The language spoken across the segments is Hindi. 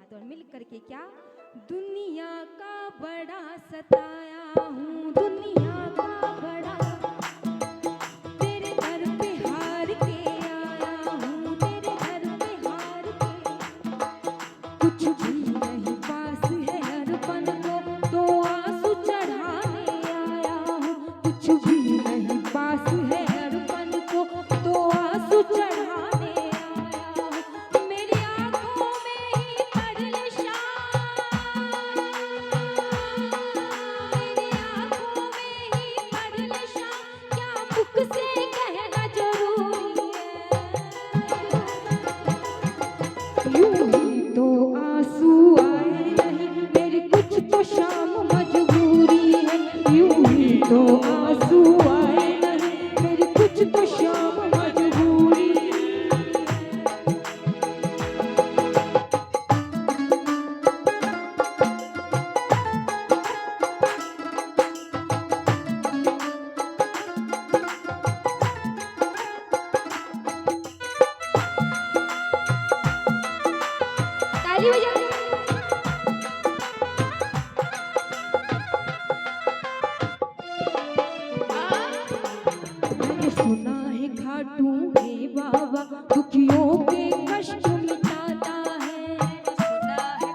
शब्द और मिल करके क्या, दुनिया का बड़ा सताया हूँ, दुनिया का बड़ा, तेरे दर पे हार के आया हूँ, तेरे दर पे हार के, कुछ भी नहीं पास है अरपन को तो आंसू चढ़ाने आया हूँ, कुछ भी नहीं पास है अरपन को तो आंसू चढ़ाने आया हूँ, मेरी आंखों में ही परलिशा, मेरी आंखों में ही परलिशा, क्या मुख से कहना जरूरी है, यूं ही तो आंसू आए नहीं, मेरी कुछ तो शाम मजबूरी है, यूं ही तो आंसू आए नहीं, मेरी कुछ तो शाम मजबूरी है। ताली बजाओ। मैंने सुना है खाटू हे बाबा दुखियों के कष्ट मिटाता है, सुना है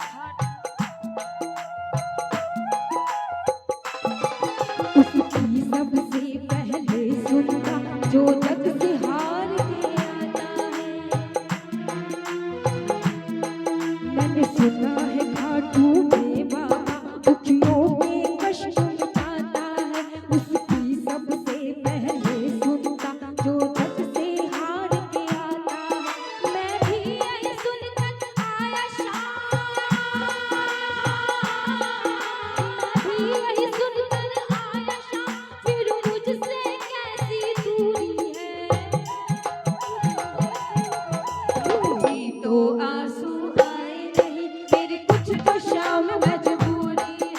उसकी सबसे पहले सुनता जो जग से हार के आता है, मैंने सुना है खाटू हे बाबा दुखियों के कष्ट मिटाता है, उसकी सबसे पहले सुनता जो जग से हार के आता है, मैं भी यही सुनकर आया शाम, मैं भी यही सुनकर आया शाम, फिर मुझसे कैसी दूरी है, यूं ही तो आंसू आए नहीं, मेरी कुछ तो शाम मजबूरी है,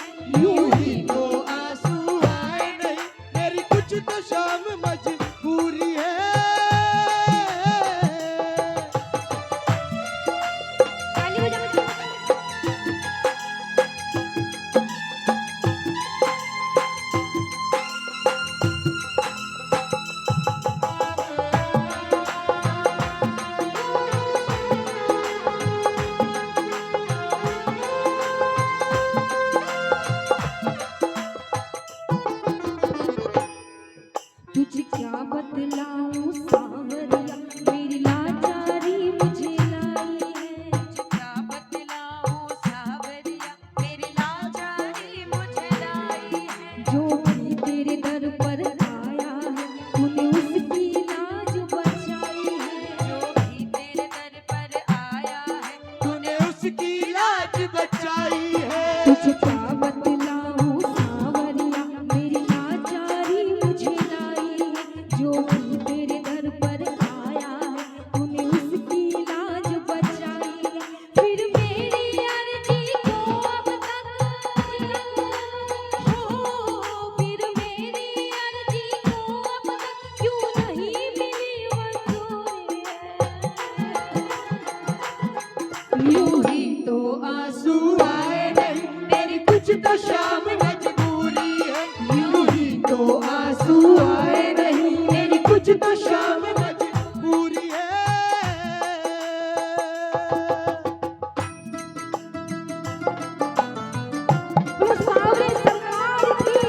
यूं ही तो आंसू आए नहीं, मेरी कुछ तो शाम मजबूरी है। ताली बजाओ। तुझे क्या बतलाऊं सांवरिया, मेरी लाचारी मुझे लाई है, तुझे क्या बतलाऊं सांवरिया, मेरी लाचारी मुझे लाई है, जो भी तेरे दर पर आया है तूने उसकी लाज बचाई है, जो भी तेरे दर पर आया है तूने उसकी लाज बचाई है। तुझे क्या बतलाऊं सांवरिया, मेरी लाचारी मुझे लाई है, जो भी तेरे दर पर आया है तूने उसकी लाज बचाई है, फिर मेरी अर्जी को अब तक हो, फिर मेरी अर्जी को अब तक क्यों नहीं मिली मंजूरी है, यूं ही तो आंसू आए नहीं, मेरी कुछ तो शाम मजबूरी है, यूं ही तो आंसू आए नहीं, मेरी कुछ तो शाम मजबूरी है। वो सावरे सरकार की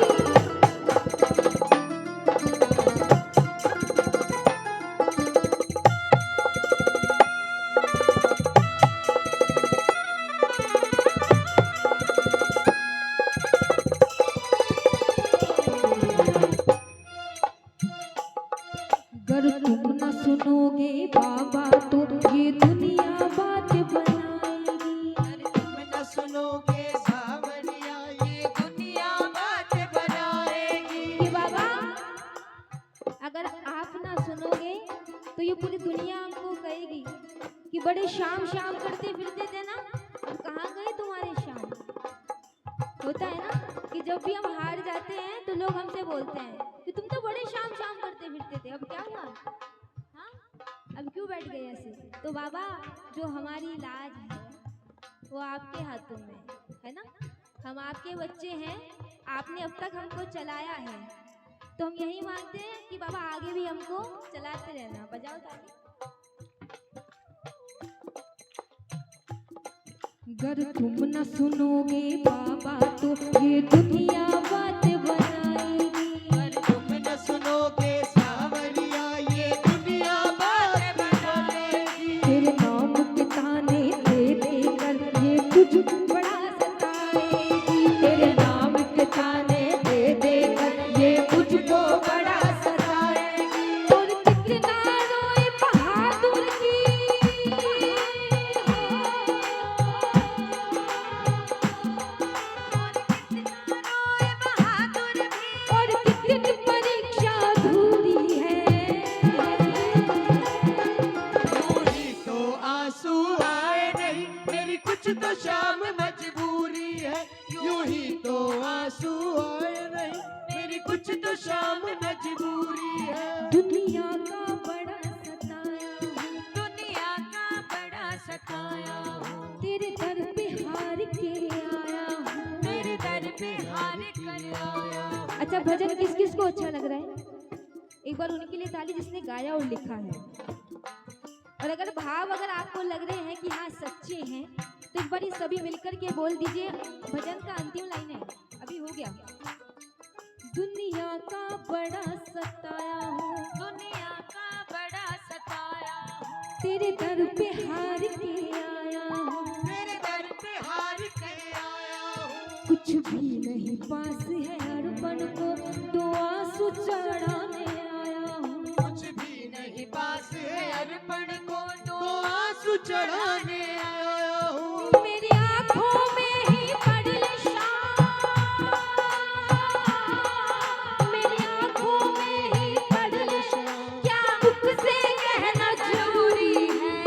अगर तुम न सुनोगे बाबा तो ये दुनिया बात बनाएगी, अगर तुम न सुनोगे सावरिया, ये दुनिया बात बनाएगी। कि बाबा अगर आप ना सुनोगे तो ये पूरी दुनिया हमको कहेगी कि बड़े शाम शाम करते फिरते थे ना, अब कहाँ गए तुम्हारे शाम, होता है ना कि जब भी हम हार जाते हैं तो लोग हमसे बोलते हैं कि तुम तो बड़े शाम शाम करते फिरते थे, अब क्या हुआ, हाँ अब क्यों बैठ गए ऐसे। तो बाबा जो हमारी लाज है वो आपके हाथों में है ना। हम आपके बच्चे हैं, आपने अब तक हमको चलाया है, तो हम यही मांगते हैं कि बाबा आगे भी हमको चलाते रहना। बजाओ ताली। अगर तुम न सुनोगे बाबा तो ये दुनिया बात बनाएगी। अगर तुम न सुनोगे सावरिया ये दुनिया बात बनाएगी। तेरे नाम के ताने दे देकर ये तुझ बड़ा सताएगी। तेरे नाम के ताने दे देकर ये मुझको बड़ा सताएगी। और कितना रोए बहादुर की, और कितनी परीक्षा अधूरी है। यूं ही तो आंसू आए नहीं मेरी कुछ तो शाम मजबूरी है। यूं ही तो आंसू आए नहीं मेरी कुछ तो शाम मजबूरी है। दुनिया का बड़ा सताया हूँ, दुनिया का बड़ा सताया हूँ। तेरे दर पे हार के आया हूँ। तेरे दर पे हार कर आया हूँ। अच्छा, भजन किस किस को अच्छा लग रहा है? एक बार उनके लिए ताली जिसने गाया और लिखा है। और अगर भाव अगर आपको लग रहे हैं कि हाँ सच्चे हैं, तो एक बार ये सभी मिलकर के बोल दीजिए। भजन का अंतिम लाइन है, अभी हो गया। दुनिया का बड़ा सताया हूँ, दुनिया का बड़ा सताया हूँ। तेरे दर पे हार के आया हूँ। तेरे दर पे हार के आया हूँ। कुछ भी नहीं पास है अर्पण को, तो आंसू चढ़ाने आया हूँ। कुछ भी नहीं पास है अर्पण को, तो आंसू चढ़ाने आया हूँ। मेरी आँखों में ही पड़े शाम, मेरी आँखों में ही पड़े शाम। क्या मुझसे कहना जरूरी है?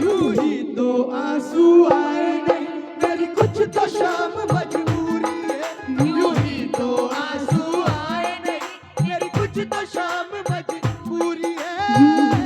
यूं ही तो आंसू आए नहीं मेरी कुछ तो शाम मजबूरी है। यूं ही तो आंसू आए नहीं मेरी कुछ तो शाम मजबूरी है।